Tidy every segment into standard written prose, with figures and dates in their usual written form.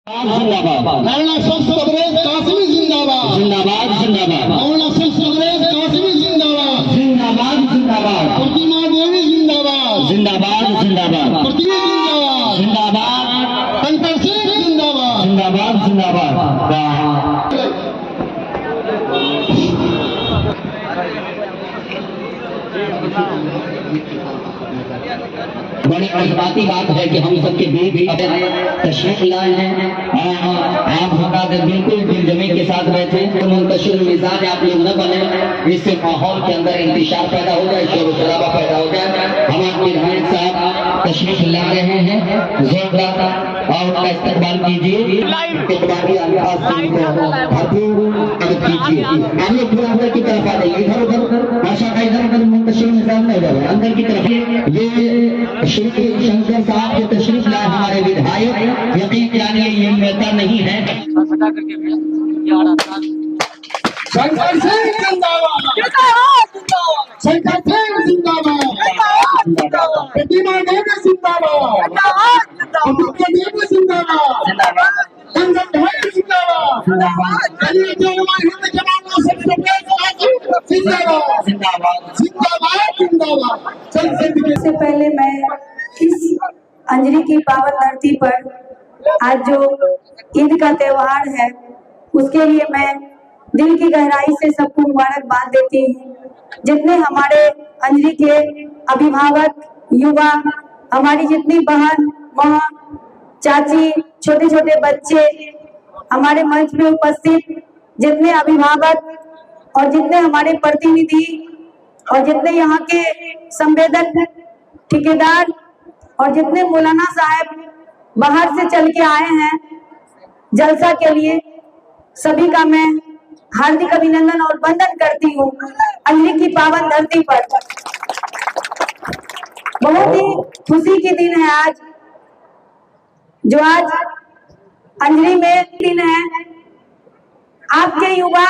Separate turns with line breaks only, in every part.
जिंदाबाद।
मौलाना शख्स तबरेज कासिमी जिंदाबाद।
जिंदाबाद जिंदाबाद।
मौलाना शख्स तबरेज कासिमी जिंदाबाद।
जिंदाबाद जिंदाबाद।
प्रतिमा देवी जिंदाबाद।
जिंदाबाद जिंदाबाद।
प्रतिमा जिंदाबाद।
जिंदाबाद
शंकर सिंह जिंदाबाद।
जिंदाबाद जिंदाबाद। बड़ी अजबाती बात है कि हम सबके बीच तशरीफ लाए हैं। आप हमारा बिल्कुल दिलजमी के साथ बैठे, तो मुंतशिर मिजाज आप लोग न बने, इससे माहौल के अंदर इंतशार पैदा हो जाए, शोर शराबा पैदा हो जाए। हमारे विधायक साहब तशरीफ ला रहे हैं, जोरदार और उनका इस्तेमाल कीजिए। इकबाली अल्फाज से उनको भरपूर मदद कीजिए। आप लोग थोड़ा अंदर की तरफ आ जाइए, इधर उधर भाषा का इधर उधर मुंतशिर मिजाज नहीं रहे, अंदर की तरफ। ये श्री शंकर साहब के तशरीफ लाए हमारे विधायक, यकीन जानिए ये नेता नहीं है।
शंकर सिंह जिंदाबाद। शंकर सिंह जिंदाबाद। प्रतिमा देवी जिंदाबाद। प्रतिमा देवी जिंदाबाद। कंगन भाई जिंदाबाद। चलिए जलवा हिंद जवानों से जिंदाबाद जिंदाबाद जिंदाबाद।
सबसे पहले मैं इस अंजलि की पावन धरती पर आज जो ईद का त्योहार है उसके लिए मैं दिल की गहराई से सबको मुबारकबाद देती हूँ। जितने हमारे अंजलि के अभिभावक, युवा, हमारी जितनी बहन, माँ, चाची, छोटे छोटे बच्चे, हमारे मंच में उपस्थित जितने अभिभावक और जितने हमारे प्रतिनिधि और जितने यहाँ के संवेदक, ठेकेदार और जितने मौलाना साहब बाहर से चल के आए हैं जलसा के लिए, सभी का मैं हार्दिक अभिनंदन और वंदन करती हूँ अंजलि की पावन धरती पर। बहुत ही खुशी के दिन है आज, जो आज अंजलि में दिन है। आपके युवा,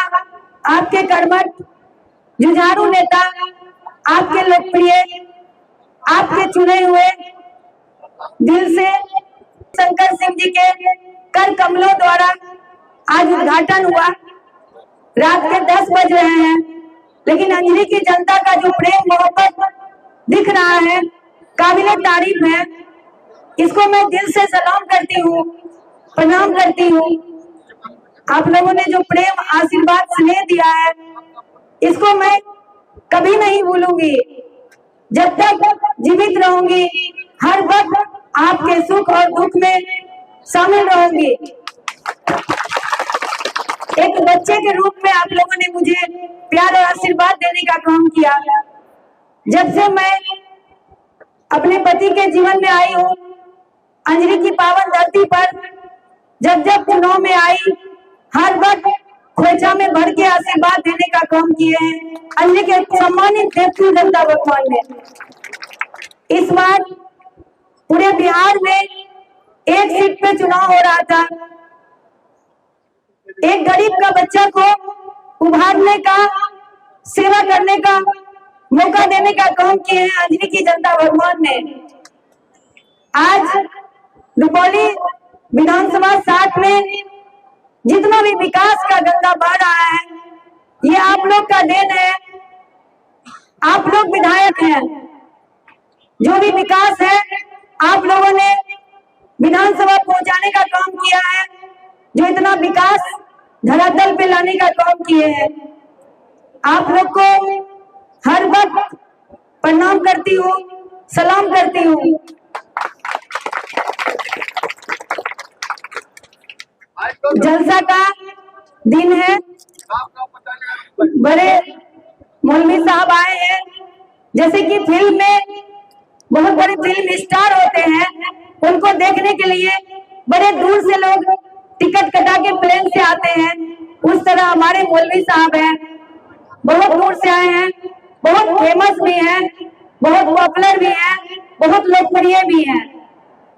आपके कर्मठ, जुझारू नेता, आपके लोकप्रिय, आपके चुने हुए दिल से शंकर सिंह जी के कर कमलों द्वारा आज उद्घाटन हुआ। रात के 10 बज रहे हैं, लेकिन अंजलि की जनता का जो प्रेम मोहब्बत दिख रहा है काबिले तारीफ है। इसको मैं दिल से सलाम करती हूँ, प्रणाम करती हूँ। आप लोगों ने जो प्रेम, आशीर्वाद, स्नेह दिया है इसको मैं कभी नहीं भूलूंगी। जब तक जीवित रहूंगी हर वक्त आपके सुख और दुख में शामिल रहूंगी। एक बच्चे के रूप में आप लोगों ने मुझे प्यार और आशीर्वाद देने का काम किया। जब से मैं अपने पति के जीवन में आई हूँ, अंजलि की पावन धरती पर जब जब चुनाव में आई, हर वक्त खोइछा में भर के आशीर्वाद देने का काम किए हैं अंजलि के सम्मानित देवती जनता भगवान ने। इस बार पूरे बिहार में एक सीट पे चुनाव हो रहा था। एक गरीब का बच्चा को उभारने का, सेवा करने का मौका देने का काम किए हैं अंजलि की जनता भगवान ने। आज रुपौली विधानसभा 7 में जितना भी विकास का गंगा बह रहा है ये आप लोग का देन है। आप लोग विधायक हैं, जो भी विकास है आप लोगों ने विधानसभा पहुंचाने का काम किया है। जो इतना विकास धरातल पे लाने का काम किए हैं, आप लोग को हर वक्त प्रणाम करती हूँ, सलाम करती हूँ। जलसा का दिन है, बड़े मौलवी साहब आए हैं। जैसे कि फिल्म में बहुत बड़े फिल्म स्टार होते हैं, उनको देखने के लिए बड़े दूर से लोग टिकट कटा के प्लेन से आते हैं, उस तरह हमारे मौलवी साहब हैं, बहुत दूर से आए हैं, बहुत फेमस भी हैं, बहुत पॉपुलर भी हैं, बहुत लोकप्रिय भी हैं।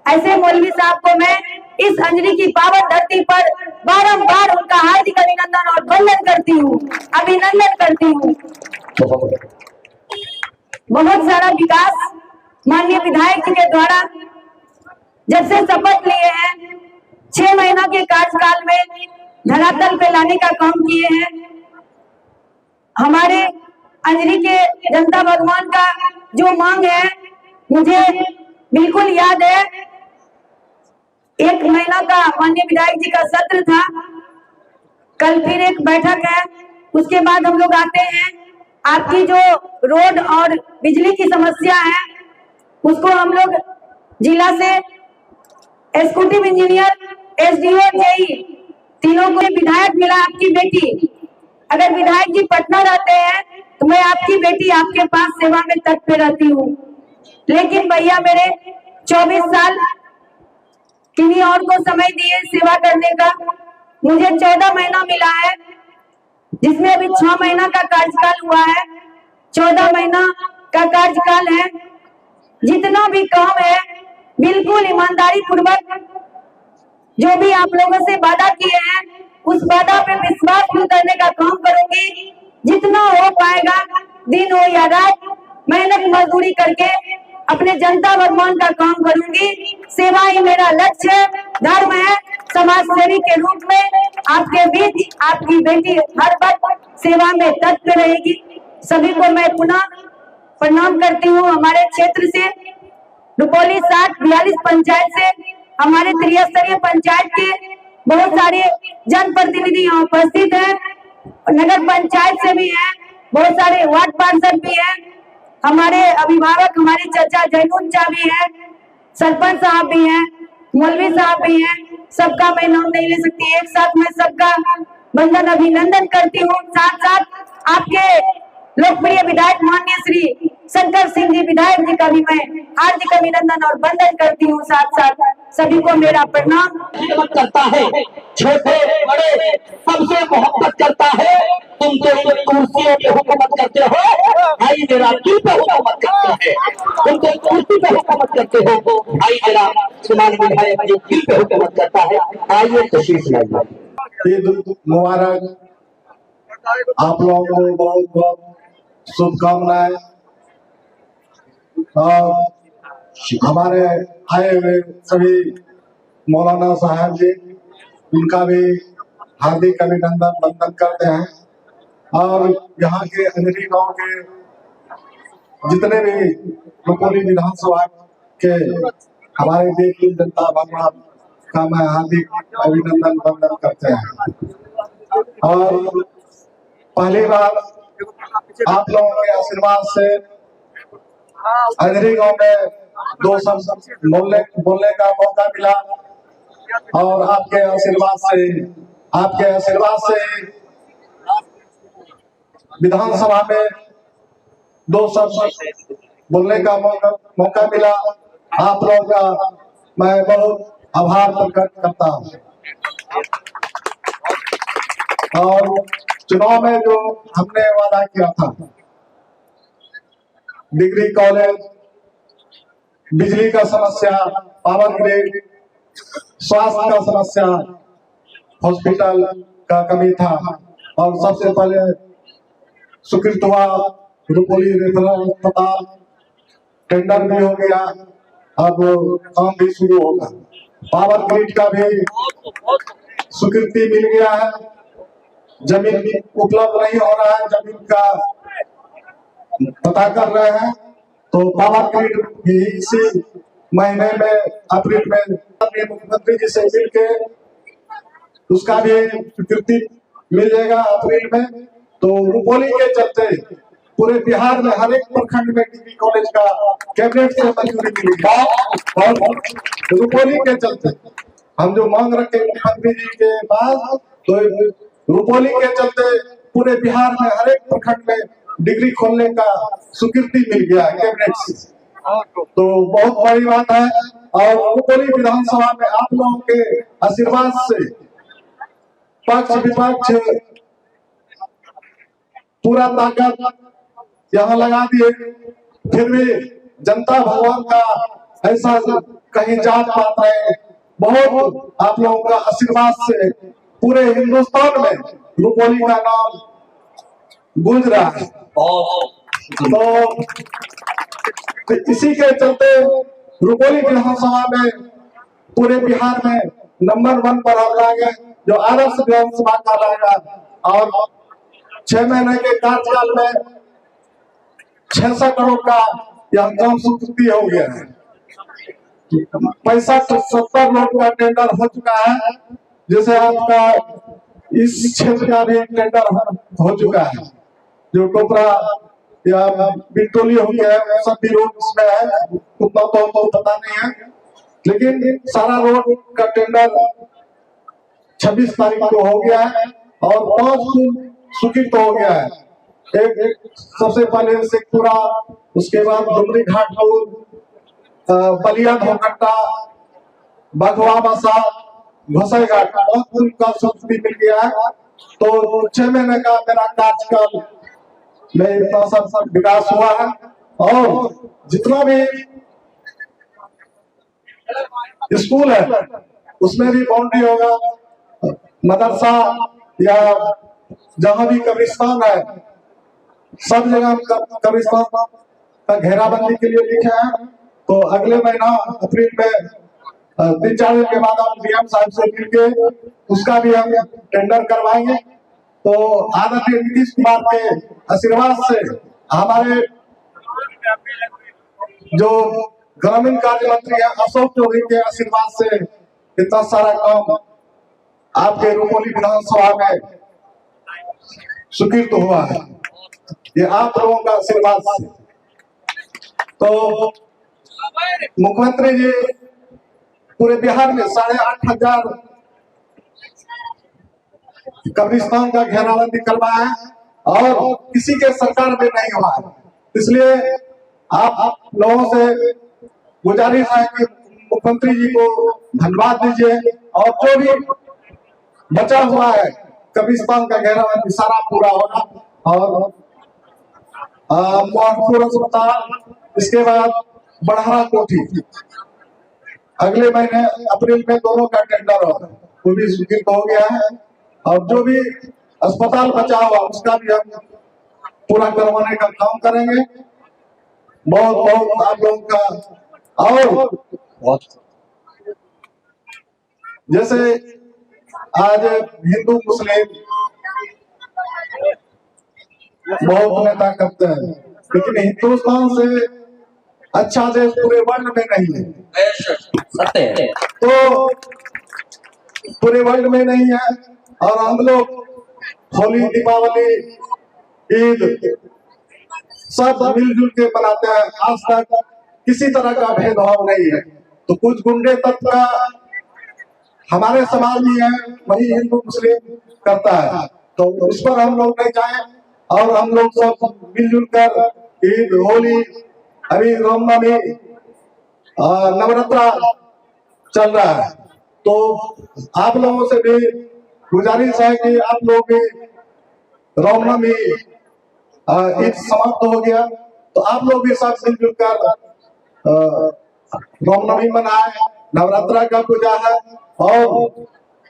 ऐसे मौलवी साहब को मैं इस अंजलि की पावन धरती पर बारंबार उनका हार्दिक अभिनंदन और वंदन करती हूँ, अभिनंदन करती हूँ। बहुत सारा विकास माननीय विधायक जी के द्वारा जब से शपथ लिए हैं 6 महीना के कार्यकाल में धरातल पे लाने का काम किए हैं। हमारे अंजनी के जनता भगवान का जो मांग है, मुझे बिल्कुल याद है, 1 महीना का माननीय विधायक जी का सत्र था, कल फिर एक बैठक है, उसके बाद हम लोग आते हैं। आपकी जो रोड और बिजली की समस्या है उसको हम लोग जिला से एग्जीक्यूटिव इंजीनियर, एसडीओ, जेई तीनों को विधायक मिला आपकी बेटी। अगर विधायक जी पटना रहते हैं तो मैं आपकी बेटी आपके पास सेवा में तक पे रहती हूँ, लेकिन भैया मेरे 24 साल किन्हीं और को समय दिए सेवा करने का, मुझे 14 महीना मिला है, जिसमें अभी 6 महीना का कार्यकाल हुआ है, 14 महीना का कार्यकाल है। जितना भी काम है बिल्कुल ईमानदारी पूर्वक, जो भी आप लोगों से वादा किए हैं उस वादा पे विश्वास करने का काम करूंगी। जितना हो पाएगा, दिन हो या रात, मेहनत मजदूरी करके अपने जनता भगवान का काम करूंगी। सेवा ही मेरा लक्ष्य है, धर्म है। समाज सेवी के रूप में आपके बीच आपकी बेटी हर वक्त सेवा में तत्पर रहेगी। सभी को मैं पुनः प्रणाम करती हूँ। हमारे क्षेत्र से रुपौली 7-42 पंचायत से हमारे त्रिस्तरीय पंचायत के बहुत सारे जनप्रतिनिधि यहाँ उपस्थित हैं, नगर पंचायत से भी हैं, बहुत सारे वार्ड पार्षद भी हैं, हमारे अभिभावक, हमारे चाचा जैनून चा भी हैं, सरपंच साहब भी हैं, मौलवी साहब भी हैं। सबका मैं नाम नहीं ले सकती, एक साथ मैं सबका वंदन अभिनंदन करती हूँ। साथ साथ आपके लोकप्रिय विधायक माननीय श्री शंकर सिंह जी विधायक जी का भी मैं हार्दिक अभिनंदन और वंदन करती हूँ। साथ साथ सभी को मेरा प्रणाम।
खिदमत करता है, छोटे बड़े सबसे मोहब्बत करता है। तुम तो इन कुर्सियों पे हुकूमत करते हो, भाई मेरा दिल पे हुकूमत करते हैं। तुम तो कुर्सी पे हुकूमत करते हो, भाई मेरा श्रीमान विधायक जो दिल पे हुकूमत करता है। आइए तशरीफ लाइए।
ईद मुबारक, आप लोगों को बहुत बहुत शुभकामनाएं। और हमारे आए हुए सभी मौलाना साहब जी, उनका भी हार्दिक अभिनंदन वंदन करते हैं। और यहाँ के अंजनी गांव के जितने भी रुपौली विधानसभा के हमारे देश की जनता भगवान का मैं हार्दिक अभिनंदन वंदन करते हैं। और पहली बार आप लोगों के आशीर्वाद से अंजनी गांव में 2 शब्द बोलने का मौका मिला, और आपके आशीर्वाद से विधानसभा में 2 शब्द बोलने का मौका मिला। आप लोगों का मैं बहुत आभार प्रकट करता हूँ। और चुनाव में जो हमने वादा किया था, डिग्री कॉलेज, बिजली का समस्या, पावर ग्रिड, स्वास्थ्य का समस्या, हॉस्पिटल का कमी था, और सबसे पहले स्वीकृत हुआ रुपौली रेफरल अस्पताल, टेंडर भी हो गया, अब काम भी शुरू होगा। पावर ग्रिड का भी स्वीकृति मिल गया है, जमीन उपलब्ध नहीं हो रहा है, जमीन का पता कर रहे हैं, तो पावर ग्रिड भी इसी महीने में, अप्रैल में मुख्यमंत्री जी से मिलके उसका भी स्वीकृति मिल जाएगा अप्रैल में। तो रुपौली के चलते पूरे बिहार में हर एक प्रखंड में डिग्री कॉलेज का कैबिनेट से मंजूरी मिली। और रुपौली के चलते हम जो मांग रखे मुख्यमंत्री जी के पास, तो रुपौली के चलते पूरे बिहार में हर एक प्रखंड में डिग्री खोलने का स्वीकृति मिल गया है कैबिनेट से, तो बहुत बड़ी बात है। और रुपौली विधानसभा में आप लोगों के आशीर्वाद से पक्ष विपक्ष पूरा ताकत यहाँ लगा दिए, फिर भी जनता भगवान का ऐसा कहीं जात पात है, बहुत आप लोगों का आशीर्वाद से पूरे हिंदुस्तान में रुपौली का नाम गूंज रहा है। तो इसी के चलते रुपौली विधानसभा में पूरे बिहार में नंबर 1 पर हम लाएंगे, जो आदर्श विधानसभा का रहेगा। और 6 महीने के कार्यकाल में 600 करोड़ का यह काम स्वीकृति हो गया है। 65-70 लोग का टेंडर हो चुका है, जैसे आपका इस क्षेत्र का भी टेंडर हो चुका है। जो टोपरा या बिटोली हो गया है, सब भी रोड उसमें है, उतना तो पता नहीं है, लेकिन सारा रोड का टेंडर 26 तारीख को हो गया है और 5 पुल स्वीकृत हो गया है। एक सबसे पहले शेखपुरा, उसके बाद डुमरी घाट पुल, बलिया धोकट्टा, बघवा बसा, घोसाई घाट, बहुत पुल का स्वीकृति मिल गया है। तो 6 महीने का मेरा कार्यकाल में इतना सब विकास हुआ है। और जितना भी स्कूल है उसमें भी बाउंड्री होगा, मदरसा या जहां भी कब्रिस्तान है, सब जगह कब्रिस्तान का घेराबंदी के लिए लिखे हैं। तो अगले महीना अप्रैल में 3-4 दिन के बाद हम डीएम साहब से मिलके उसका भी हम टेंडर करवाएंगे। तो आदरणीय नीतीश कुमार के आशीर्वाद से, हमारे जो ग्रामीण कार्य मंत्री है अशोक चौधरी के आशीर्वाद से इतना सारा काम आपके रुपौली विधानसभा में स्वीकृत हुआ है, ये आप लोगों का आशीर्वाद से। तो मुख्यमंत्री जी पूरे बिहार में 8,500 कब्रिस्तान का घेराबंदी करवाया है और किसी के सरकार में नहीं हुआ है। इसलिए आप लोगों से गुजारिश है कि मुख्यमंत्री जी को धन्यवाद दीजिए और जो भी बचा हुआ है कब्रिस्तान का घेराबंदी सारा पूरा होगा। और मोहनपुर अस्पताल, इसके बाद बढ़ारा कोठी अगले महीने अप्रैल में दोनों का टेंडर होगा, वो भी स्वीकृत हो गया है। और जो भी अस्पताल बचा हुआ उसका भी हम पूरा करवाने का काम करेंगे। बहुत बहुत आप लोगों का। और जैसे आज हिंदू मुस्लिम बहुत नेता करते हैं, लेकिन हिंदुस्तान से अच्छा देश पूरे वर्ल्ड में नहीं है। तो पूरे वर्ल्ड में नहीं है और हम लोग होली, दीपावली, ईद सब मिलजुल के मनाते हैं। आज तक किसी तरह का भेदभाव नहीं है। तो कुछ गुंडे तत्व का हमारे समाज में है, वही हिंदू मुस्लिम करता है, तो उस पर हम लोग नहीं जाए और हम लोग सब मिलजुल कर ईद, होली, अभी रामनवमी, नवरात्रा चल रहा है। तो आप लोगों से भी गुजारिश है कि आप लोग भी रामनवमी ईद समाप्त हो गया तो आप लोग भी साथ मिलजुल कर रामनवमी मनाए, नवरात्रा का पूजा है। और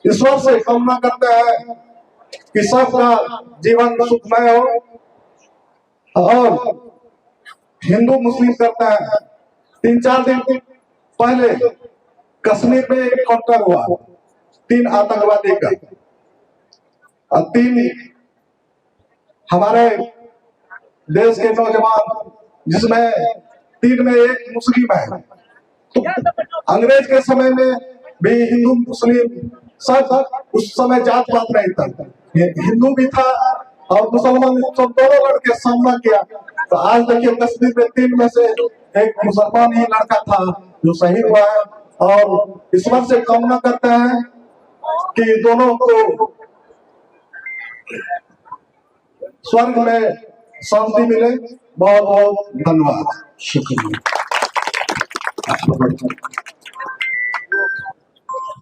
ईश्वर से कामना करते हैं कि सबका जीवन सुखमय हो। और हिंदू मुस्लिम करते हैं। 3-4 दिन पहले कश्मीर में एक काउंटर हुआ 3 आतंकवादी का, और 3 हमारे देश के नौजवान, जिसमें 3 में 1 मुस्लिम है। तो अंग्रेज के समय में भी हिंदू मुस्लिम सब, उस समय जात पात नहीं था, हिंदू भी था और मुसलमान, सब दोनों लड़के सामना किया। तो आज देखिए कश्मीर में 3 में से 1 मुसलमान ही लड़का था जो शहीद हुआ है। और ईश्वर से कामना करते हैं कि दोनों को स्वर्ग में शांति मिले। बहुत बहुत धन्यवाद, शुक्रिया।